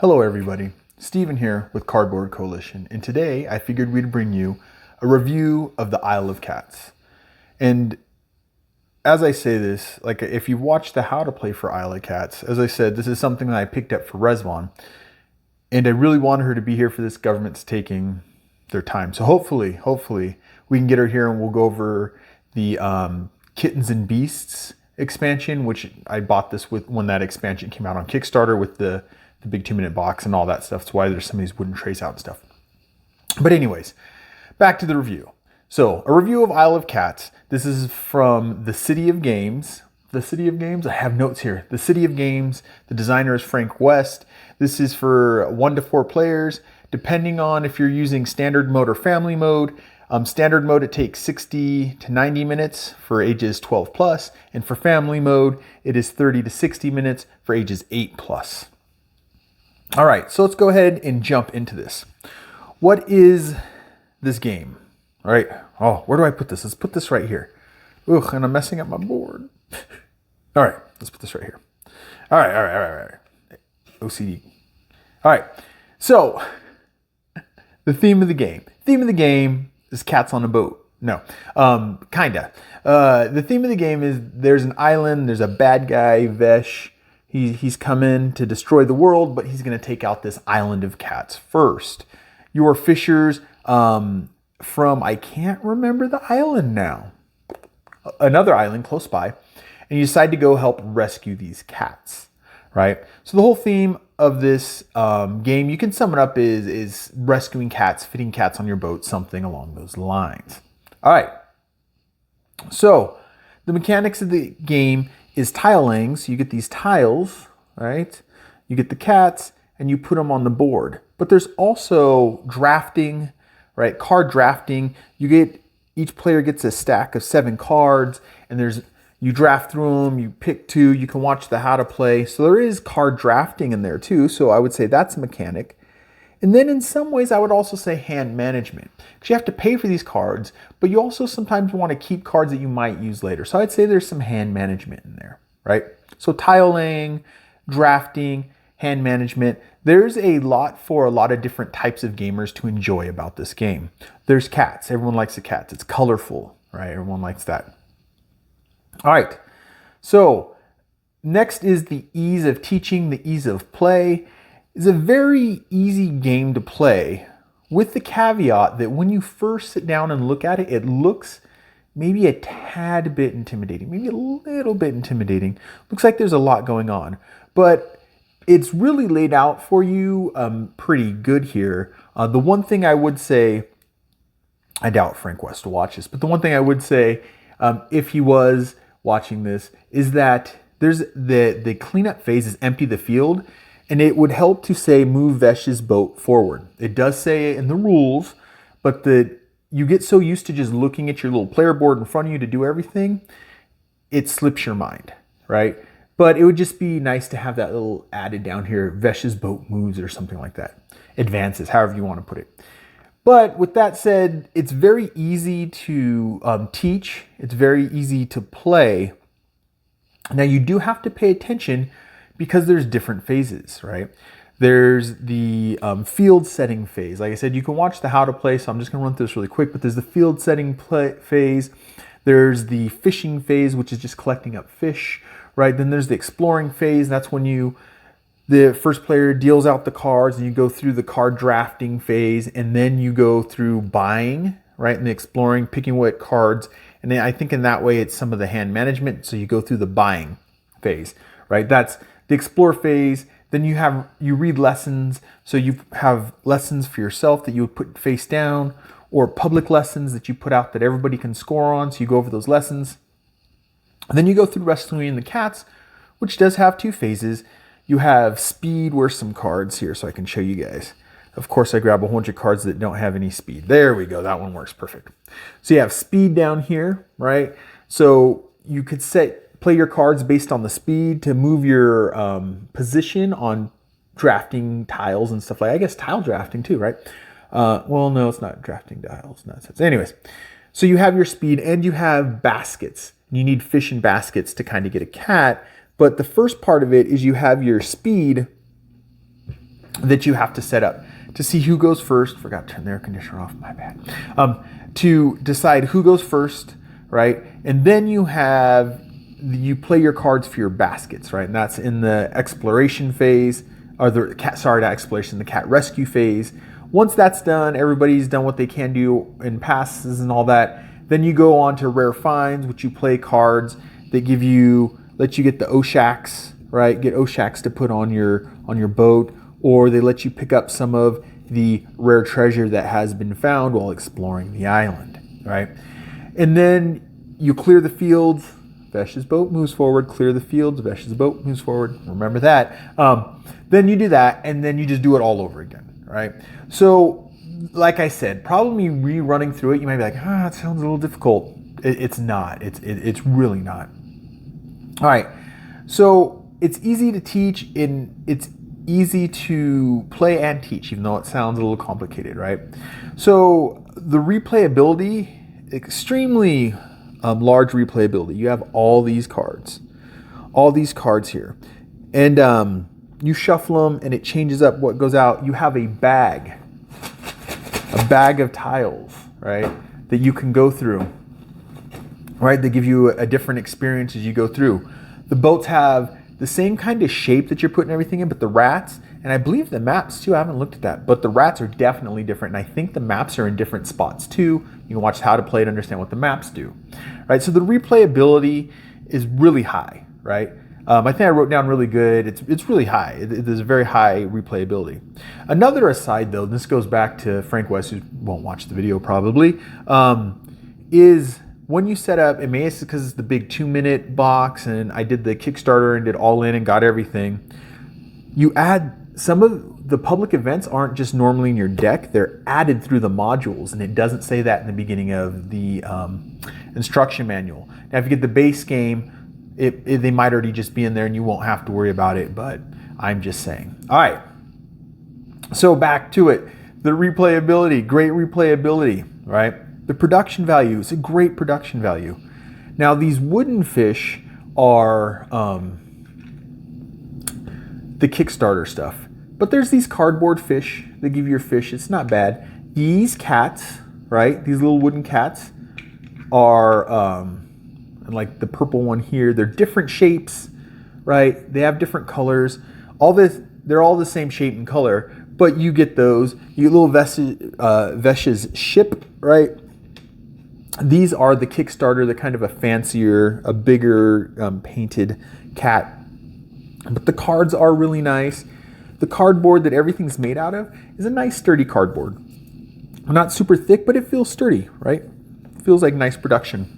Hello everybody, Steven here with Cardboard Coalition, and today I figured we'd bring you a review of the Isle of Cats. And as I say this, like if you've watched the How to Play for Isle of Cats, as I said, this is something that I picked up for Resvon, and I really wanted her to be here for this. Government's taking their time. So hopefully we can get her here and we'll go over the Kittens and Beasts expansion, which I bought this with when that expansion came out on Kickstarter with the big 2-minute box and all that stuff. That's why there's some of these wooden trays out and stuff. But anyways, back to the review. So a review of Isle of Cats. This is from the City of Games. The City of Games, I have notes here. The City of Games, the designer is Frank West. This is for 1 to 4 players, depending on if you're using standard mode or family mode. Standard mode, it takes 60 to 90 minutes for ages 12 plus. And for family mode, it is 30 to 60 minutes for ages 8 plus. All right, so let's go ahead and jump into this. What is this game? All right. Oh, where do I put this? Let's put this right here. Ugh, and I'm messing up my board. All right, let's put this right here. All right. OCD. All right, so the theme of the game. Theme of the game is cats on a boat. No, kinda. The theme of the game is there's an island, there's a bad guy, Vesh. He's come in to destroy the world, but he's going to take out this island of cats first. You are fishers from, I can't remember the island now, another island close by, and you decide to go help rescue these cats, right? So the whole theme of this game, you can sum it up is rescuing cats, fitting cats on your boat, something along those lines. All right. So the mechanics of the game is tiling. So you get these tiles, right? You get the cats and you put them on the board. But there's also drafting, right? Card drafting. Each player gets a stack of 7 cards, and you draft through them, you pick 2, you can watch the How to Play. So there is card drafting in there too. So I would say that's a mechanic. And then in some ways, I would also say hand management, because you have to pay for these cards, but you also sometimes want to keep cards that you might use later. So I'd say there's some hand management in there, right? So tile laying, drafting, hand management. There's a lot for a lot of different types of gamers to enjoy about this game. There's cats. Everyone likes the cats. It's colorful, right? Everyone likes that. All right. So next is the ease of teaching, the ease of play. It's a very easy game to play, with the caveat that when you first sit down and look at it, it looks maybe a tad bit intimidating, maybe a little bit intimidating. Looks like there's a lot going on, but it's really laid out for you pretty good here. The one thing I would say, I doubt Frank West will watch this, but the one thing I would say, if he was watching this, is that there's the cleanup phase is empty the field. And it would help to say move Vesh's boat forward. It does say it in the rules, but you get so used to just looking at your little player board in front of you to do everything, it slips your mind, right? But it would just be nice to have that little added down here, Vesh's boat moves or something like that. Advances, however you want to put it. But with that said, it's very easy to teach. It's very easy to play. Now you do have to pay attention because there's different phases, right? There's the field setting phase. Like I said, you can watch the How to Play, so I'm just gonna run through this really quick, but there's the field setting phase. There's the fishing phase, which is just collecting up fish, right? Then there's the exploring phase. That's when the first player deals out the cards and you go through the card drafting phase, and then you go through buying, right? And the exploring, picking what cards. And then I think in that way, it's some of the hand management. So you go through the buying phase, right? That's the explore phase. Then you read lessons. So you have lessons for yourself that you would put face down, or public lessons that you put out that everybody can score on. So you go over those lessons. And then you go through rescuing the cats, which does have 2 phases. You have speed. Where's some cards here so I can show you guys? Of course, I grab a whole bunch of cards that don't have any speed. There we go. That one works perfect. So you have speed down here, right? So you could play your cards based on the speed to move your position on drafting tiles and stuff like that. I guess tile drafting too, right? Well, no, it's not drafting tiles. Nonsense. Anyways, so you have your speed and you have baskets. You need fish and baskets to kind of get a cat. But the first part of it is you have your speed that you have to set up to see who goes first. Forgot to turn the air conditioner off, my bad. To decide who goes first, right? And then you play your cards for your baskets, right? And that's in the exploration phase, or the cat rescue phase. Once that's done, everybody's done what they can do in passes and all that. Then you go on to rare finds, which you play cards that let you get the Oshaks, right? Get Oshaks to put on your boat, or they let you pick up some of the rare treasure that has been found while exploring the island, right? And then you clear the fields. Vesh's boat moves forward. Clear the fields. Vesh's boat moves forward. Remember that. Then you do that, and then you just do it all over again, right? So, like I said, probably rerunning through it, you might be like, it sounds a little difficult. It's not. It's really not. All right. So it's easy to teach, it's easy to play and teach, even though it sounds a little complicated, right? So the replayability, extremely large replayability. You have all these cards here, and you shuffle them and it changes up what goes out. You have a bag of tiles, right, that you can go through, right? They give you a different experience as you go through. The boats have the same kind of shape that you're putting everything in, but the rats, and I believe the maps too, I haven't looked at that, but the rats are definitely different, and I think the maps are in different spots too. You can watch how to play to understand what the maps do, right? So the replayability is really high, right? I think I wrote down really good. It's really high. There's a very high replayability. Another aside though, this goes back to Frank West, who won't watch the video probably, is when you set up, and maybe it's because it's the big 2-minute box and I did the Kickstarter and did all in and got everything, you add some of the public events aren't just normally in your deck, they're added through the modules, and it doesn't say that in the beginning of the instruction manual. Now if you get the base game, they might already just be in there and you won't have to worry about it, but I'm just saying. All right, so back to it. The replayability, great replayability, right? The production value is a great production value. Now these wooden fish are the Kickstarter stuff, but there's these cardboard fish that give you your fish. It's not bad. These cats, right? These little wooden cats are, like the purple one here, they're different shapes, right? They have different colors. They're all the same shape and color, but you get those. You get little Vesh's ship, right? These are the Kickstarter, the kind of a fancier, a bigger painted cat. But the cards are really nice. The cardboard that everything's made out of is a nice sturdy cardboard. Not super thick, but it feels sturdy, right? It feels like nice production.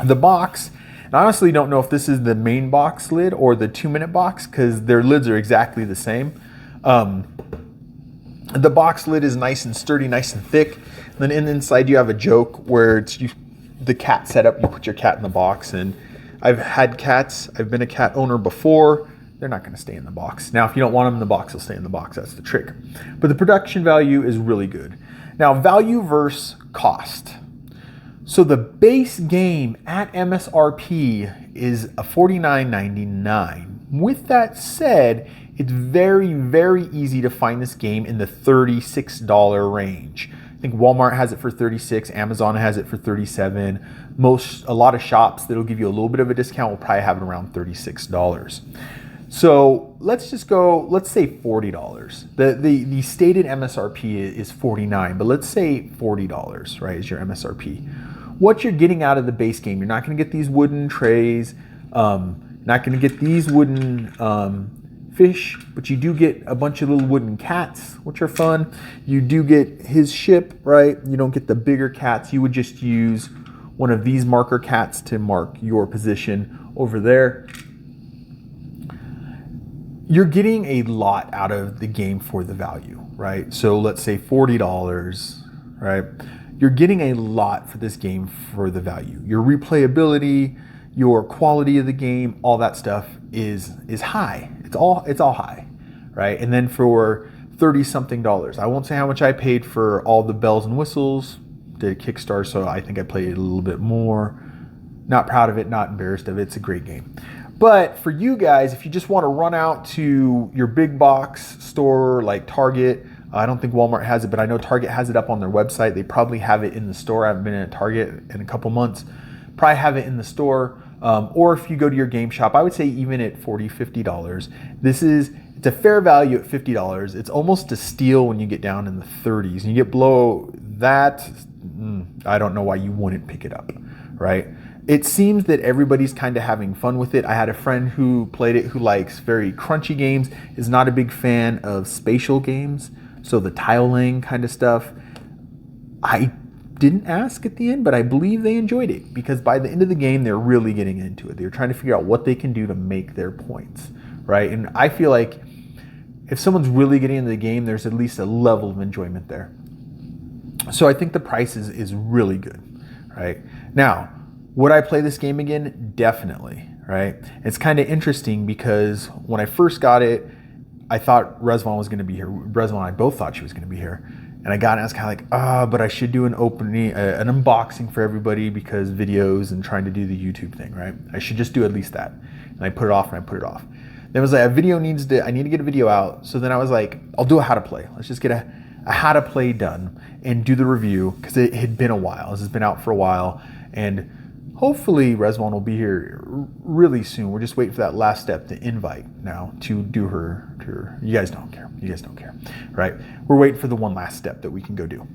The box, and I honestly don't know if this is the main box lid or the 2-minute box, because their lids are exactly the same. The box lid is nice and sturdy, nice and thick. Then inside you have a joke where it's the cat setup. You put your cat in the box, and I've had cats. I've been a cat owner before. They're not going to stay in the box. Now, if you don't want them in the box, they'll stay in the box. That's the trick. But the production value is really good. Now, value versus cost. So the base game at MSRP is a $49.99. With that said, it's very, very easy to find this game in the $36 range. I think Walmart has it for $36, Amazon has it for $37. A lot of shops that'll give you a little bit of a discount will probably have it around $36. So let's just go, let's say $40. The stated MSRP is $49, but let's say $40, right, is your MSRP. What you're getting out of the base game, you're not gonna get these wooden trays, not gonna get these wooden fish, but you do get a bunch of little wooden cats, which are fun. You do get his ship, right? You don't get the bigger cats. You would just use one of these marker cats to mark your position over there. You're getting a lot out of the game for the value, right? So let's say $40, right? You're getting a lot for this game for the value. Your replayability, your quality of the game, all that stuff is high. It's all high, right? And then for $30-something, I won't say how much I paid for all the bells and whistles. Did a Kickstarter, so I think I played it a little bit more. Not proud of it, not embarrassed of it. It's a great game. But for you guys, if you just want to run out to your big box store like Target, I don't think Walmart has it, but I know Target has it up on their website. They probably have it in the store. I haven't been at Target in a couple months. Probably have it in the store. Or if you go to your game shop, I would say even at $40, $50. It's a fair value at $50. It's almost a steal when you get down in the 30s. And you get below that, I don't know why you wouldn't pick it up, right? It seems that everybody's kind of having fun with it. I had a friend who played it who likes very crunchy games, is not a big fan of spatial games, so the tile laying kind of stuff. I didn't ask at the end, but I believe they enjoyed it because by the end of the game, they're really getting into it. They're trying to figure out what they can do to make their points, right? And I feel like if someone's really getting into the game, there's at least a level of enjoyment there. So I think the price is really good, right? Now, would I play this game again? Definitely, right? It's kind of interesting because when I first got it, I thought Rezvan was going to be here. Rezvan and I both thought she was going to be here. And I got it and I was kind of like, but I should do an opening, an unboxing for everybody because videos and trying to do the YouTube thing, right? I should just do at least that. And I put it off and I put it off. Then it was like, I need to get a video out. So then I was like, I'll do a how to play. Let's just get a how to play done and do the review because it had been a while. This has been out for a while. And hopefully Rezvan will be here really soon. We're just waiting for that last step, the invite now to do her. You guys don't care. You guys don't care, right? We're waiting for the one last step that we can go do.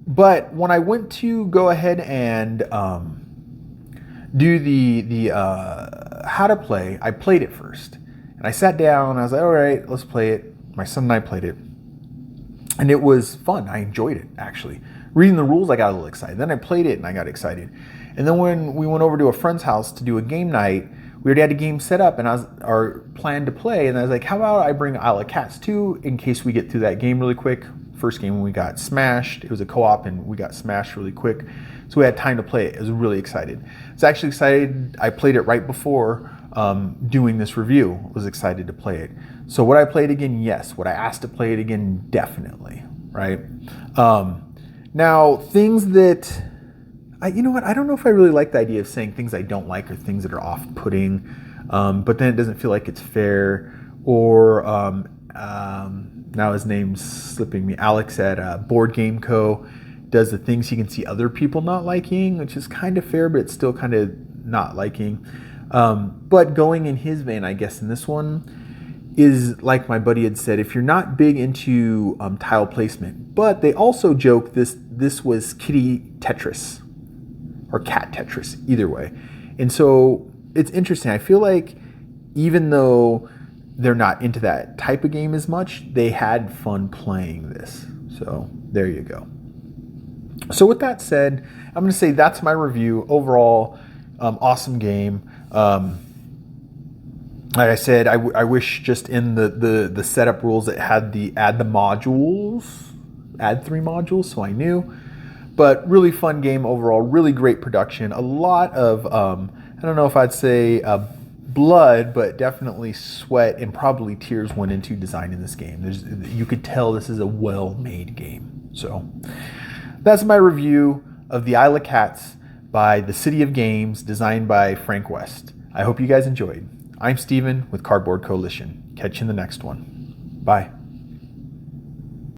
But when I went to go ahead and do the how to play, I played it first. And I sat down and I was like, all right, let's play it. My son and I played it. And it was fun. I enjoyed it, actually. Reading the rules, I got a little excited. Then I played it and I got excited. And then when we went over to a friend's house to do a game night, we already had a game set up and our plan to play. And I was like, how about I bring Isle of Cats 2 in case we get through that game really quick. First game when we got smashed, it was a co-op and we got smashed really quick. So we had time to play it. I was really excited. I was actually excited. I played it right before doing this review. I was excited to play it. So would I play it again? Yes. Would I ask to play it again? Definitely. Right? Now, things that, you know what, I don't know if I really like the idea of saying things I don't like or things that are off-putting, but then it doesn't feel like it's fair. Or now his name's slipping me, Alex at Board Game Co. does the things he can see other people not liking, which is kind of fair, but it's still kind of not liking. But going in his vein, I guess, in this one, is like my buddy had said, if you're not big into tile placement, but they also joke this was kitty Tetris or cat Tetris, either way. And so it's interesting. I feel like even though they're not into that type of game as much, they had fun playing this. So there you go. So with that said, I'm going to say that's my review. Overall, awesome game. Like I said, I wish just in the setup rules it had the add 3 modules, so I knew. But really fun game overall, really great production. A lot of, I don't know if I'd say blood, but definitely sweat and probably tears went into designing this game. You could tell this is a well-made game. So that's my review of the Isle of Cats by the City of Games, designed by Frank West. I hope you guys enjoyed. I'm Steven with Cardboard Coalition. Catch you in the next one. Bye.